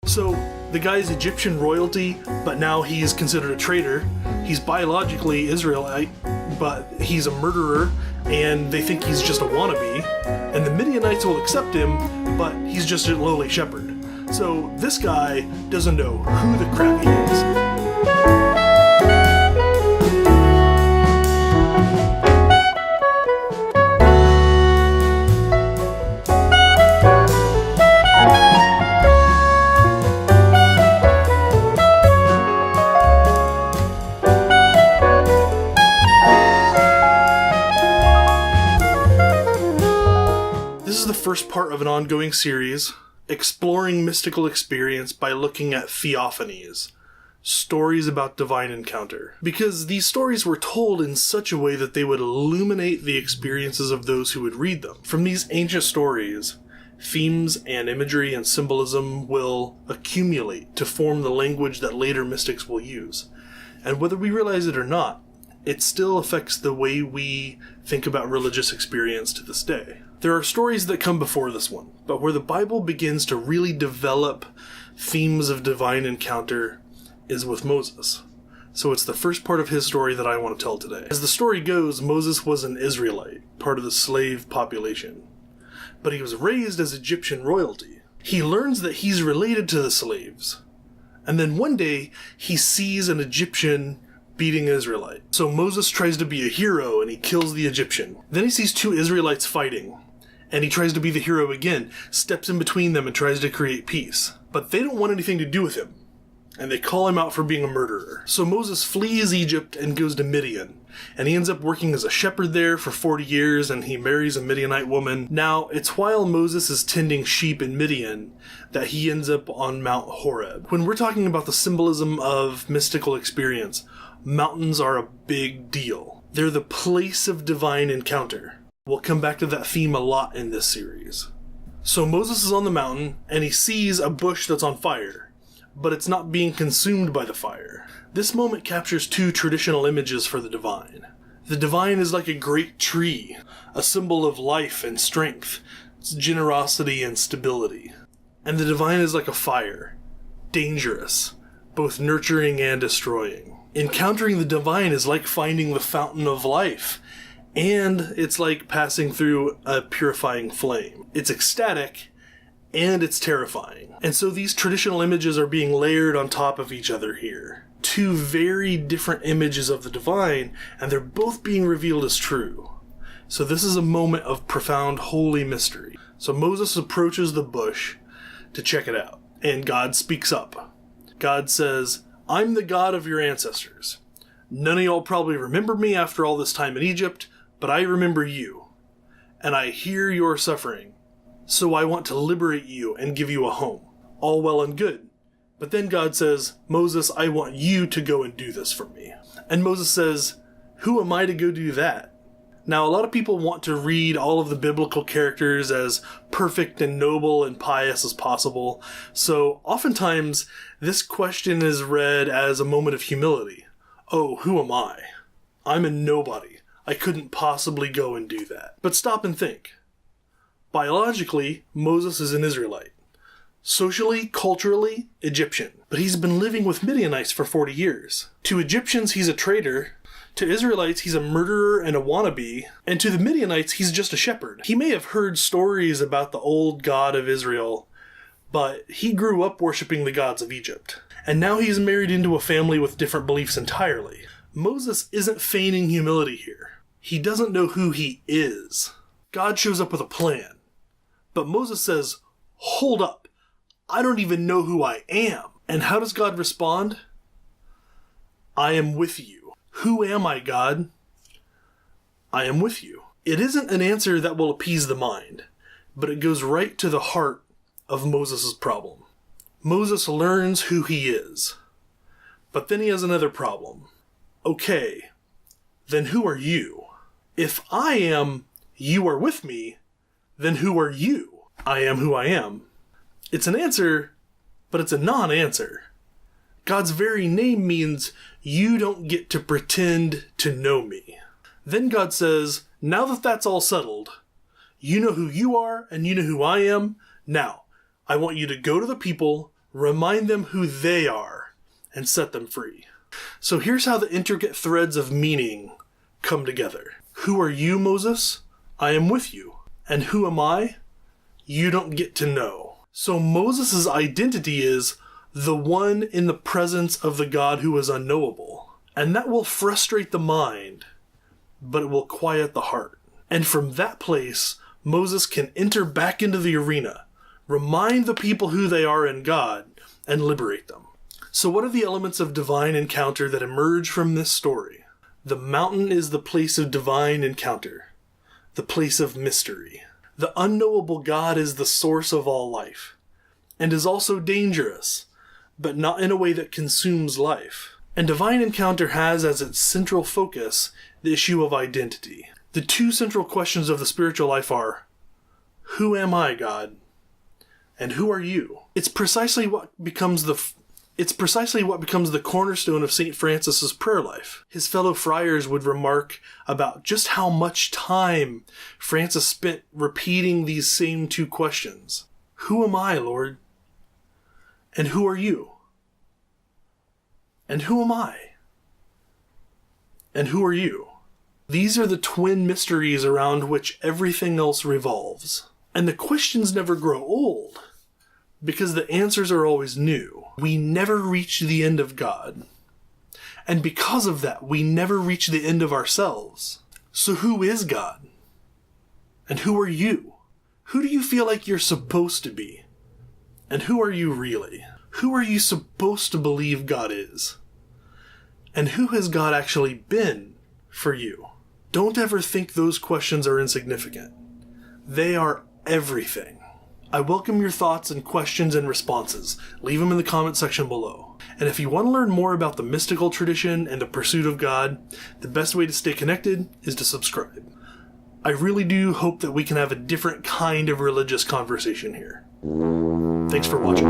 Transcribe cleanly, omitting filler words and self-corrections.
So the guy's Egyptian royalty, but now he's considered a traitor. He's biologically Israelite, but he's a murderer, and they think he's just a wannabe. And the Midianites will accept him, but he's just a lowly shepherd. So this guy doesn't know who the crap he is. This is the first part of an ongoing series exploring mystical experience by looking at theophanies, stories about divine encounter. Because these stories were told in such a way that they would illuminate the experiences of those who would read them. From these ancient stories, themes and imagery and symbolism will accumulate to form the language that later mystics will use. And whether we realize it or not, it still affects the way we think about religious experience to this day. There are stories that come before this one, but where the Bible begins to really develop themes of divine encounter is with Moses. So it's the first part of his story that I want to tell today. As the story goes, Moses was an Israelite, part of the slave population, but he was raised as Egyptian royalty. He learns that he's related to the slaves, and then one day he sees an Egyptian beating an Israelite. So Moses tries to be a hero and he kills the Egyptian. Then he sees two Israelites fighting, and he tries to be the hero again, steps in between them and tries to create peace. But they don't want anything to do with him, and they call him out for being a murderer. So Moses flees Egypt and goes to Midian, and he ends up working as a shepherd there for 40 years, and he marries a Midianite woman. Now, it's while Moses is tending sheep in Midian that he ends up on Mount Horeb. When we're talking about the symbolism of mystical experience, mountains are a big deal. They're the place of divine encounter. We'll come back to that theme a lot in this series. So Moses is on the mountain, and he sees a bush that's on fire, but it's not being consumed by the fire. This moment captures two traditional images for the divine. The divine is like a great tree, a symbol of life and strength, its generosity and stability. And the divine is like a fire, dangerous, both nurturing and destroying. Encountering the divine is like finding the fountain of life, and it's like passing through a purifying flame. It's ecstatic, and it's terrifying. And so these traditional images are being layered on top of each other here. Two very different images of the divine, and they're both being revealed as true. So this is a moment of profound holy mystery. So Moses approaches the bush to check it out, and God speaks up. God says, "I'm the God of your ancestors. None of y'all probably remember me after all this time in Egypt, but I remember you, and I hear your suffering. So I want to liberate you and give you a home." All well and good. But then God says, "Moses, I want you to go and do this for me." And Moses says, "Who am I to go do that?" Now, a lot of people want to read all of the biblical characters as perfect and noble and pious as possible. So oftentimes, this question is read as a moment of humility. Oh, who am I? I'm a nobody. I couldn't possibly go and do that. But stop and think. Biologically, Moses is an Israelite. Socially, culturally, Egyptian. But he's been living with Midianites for 40 years. To Egyptians, he's a traitor. To Israelites, he's a murderer and a wannabe. And to the Midianites, he's just a shepherd. He may have heard stories about the old God of Israel, but he grew up worshiping the gods of Egypt. And now he's married into a family with different beliefs entirely. Moses isn't feigning humility here. He doesn't know who he is. God shows up with a plan. But Moses says, "Hold up. I don't even know who I am." And how does God respond? "I am with you." Who am I, God? I am with you. It isn't an answer that will appease the mind, but it goes right to the heart of Moses' problem. Moses learns who he is. But then he has another problem. Okay, then who are you? If I am, you are with me, then who are you? I am who I am. It's an answer, but it's a non-answer. God's very name means you don't get to pretend to know me. Then God says, now that that's all settled, you know who you are and you know who I am. Now, I want you to go to the people, remind them who they are, and set them free. So here's how the intricate threads of meaning come together. Who are you, Moses? I am with you. And who am I? You don't get to know. So Moses' identity is the one in the presence of the God who is unknowable. And that will frustrate the mind, but it will quiet the heart. And from that place, Moses can enter back into the arena, remind the people who they are in God, and liberate them. So what are the elements of divine encounter that emerge from this story? The mountain is the place of divine encounter, the place of mystery. The unknowable God is the source of all life, and is also dangerous, but not in a way that consumes life. And divine encounter has as its central focus the issue of identity. The two central questions of the spiritual life are, who am I, God? And who are you? It's precisely what becomes the cornerstone of St. Francis's prayer life. His fellow friars would remark about just how much time Francis spent repeating these same two questions. Who am I, Lord? And who are you? And who am I? And who are you? These are the twin mysteries around which everything else revolves. And the questions never grow old, because the answers are always new. We never reach the end of God. And because of that, we never reach the end of ourselves. So who is God? And who are you? Who do you feel like you're supposed to be? And who are you really? Who are you supposed to believe God is? And who has God actually been for you? Don't ever think those questions are insignificant. They are everything. I welcome your thoughts and questions and responses. Leave them in the comment section below. And if you want to learn more about the mystical tradition and the pursuit of God, the best way to stay connected is to subscribe. I really do hope that we can have a different kind of religious conversation here. Thanks for watching.